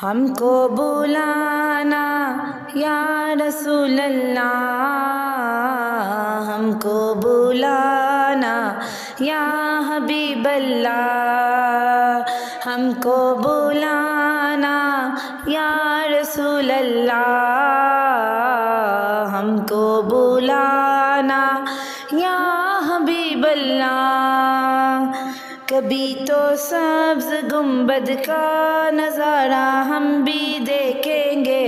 ہم کو بلانا یا رسول اللہ، ہم کو بلانا یا حبیب اللہ، ہم کو بلانا یا رسول اللہ، ہم کو بلانا یا حبیب اللہ۔ کبھی تو سبز گنبد کا نظارہ ہم بھی دیکھیں گے،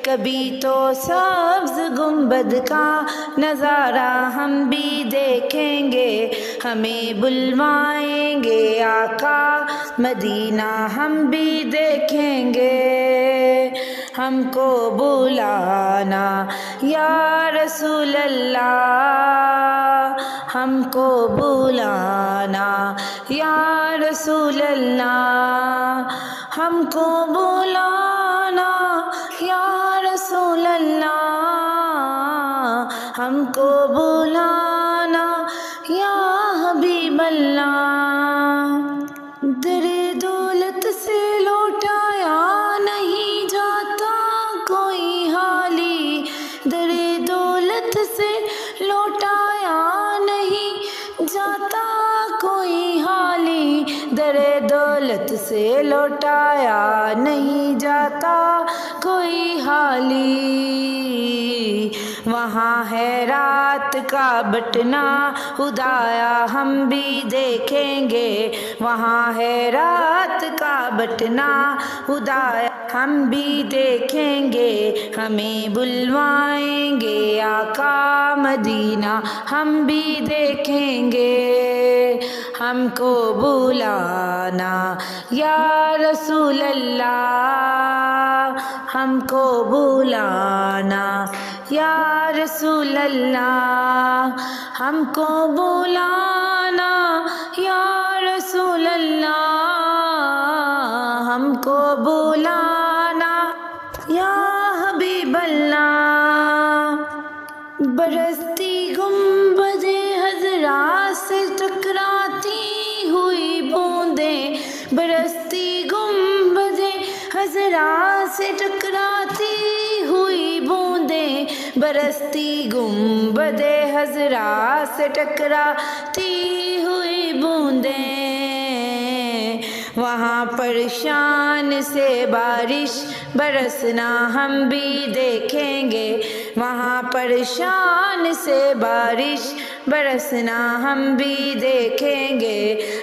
کبھی تو سبز گنبد کا نظارہ ہم بھی دیکھیں گے، ہمیں بلوائیں گے آقا مدینہ ہم بھی دیکھیں گے۔ ہم کو بلانا یا رسول اللہ، ہم کو بلانا یا رسول اللہ، ہم کو بلانا یا رسول اللہ، ہم کو بلانا یا حبیب اللہ۔ در دولت سے لوٹایا نہیں جاتا کوئی حالی، در دولت سے لوٹایا نہیں جاتا کوئی حالی، در دولت سے لوٹایا نہیں جاتا کوئی حالی۔ وہاں ہے رات کا بٹنا خدایا ہم بھی دیکھیں گے، وہاں ہے رات کا بٹنا خدایا ہم بھی دیکھیں گے، ہمیں بلوائیں گے آقا مدینہ ہم بھی دیکھیں گے۔ ہم کو بلانا یا رسول اللہ، ہم کو بلانا یا رسول اللہ، ہم کو بلانا یا رسول اللہ، ہم کو بلانا یا حبیب اللہ۔ برستی گنبد حضرا سے ٹکراتی ہوئی بوندیں، برستی گنبد حضرا سے ٹکراتی ہوئی بوندیں، برستی گنبد حضرا سے ٹکراتی ہوئی بوندیں، وہاں پر شان سے بارش برسنا ہم بھی دیکھیں گے، وہاں پر شان سے بارش برسنا ہم بھی دیکھیں گے،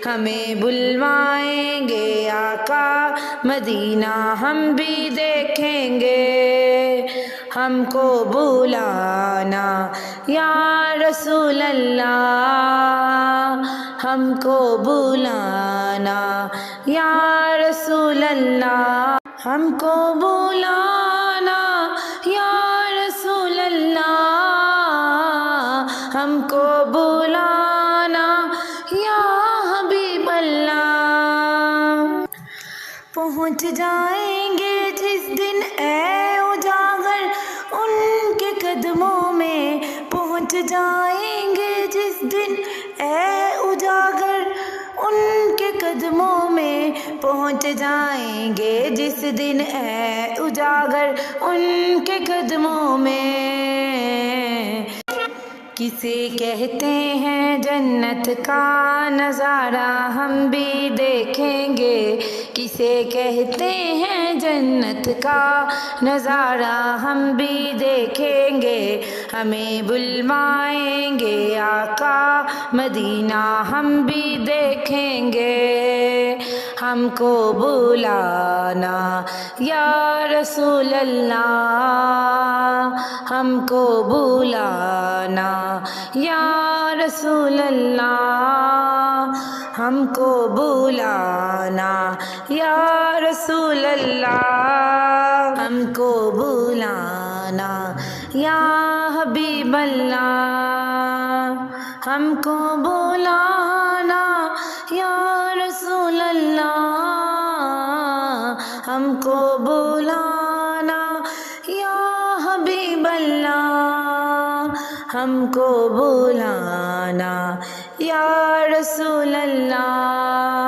ہمیں بلوائیں گے آقا مدینہ ہم بھی دیکھیں گے۔ ہم کو بلانا یا رسول اللہ، ہم کو بلانا یا رسول اللہ، ہم کو بلانا یا رسول اللہ، ہم کو بلانا یا حبیب اللہ۔ پہنچ جائیں گے جس دن اے اجاگر ان کے قدموں میں، پہنچ جائیں گے جس دن اے اجاگر ان کے قدموں میں، پہنچ جائیں گے جس دن اے اجاگر ان کے قدموں میں۔ کسے کہتے ہیں جنت کا نظارہ ہم بھی دیکھیں گے، کسے کہتے ہیں جنت کا نظارہ ہم بھی دیکھیں گے، ہمیں بلوائیں گے آقا مدینہ ہم بھی دیکھیں گے۔ ہم کو بلانا یا رسول اللہ، ہم کو بلانا یا رسول اللہ، ہم کو بلانا یا رسول اللہ، ہم کو بلانا یا حبیب اللہ، ہم کو بلانا یا رسول اللہ، ہم کو بلانا یا حبیب اللہ، ہم کو بلانا یا رسول اللہ۔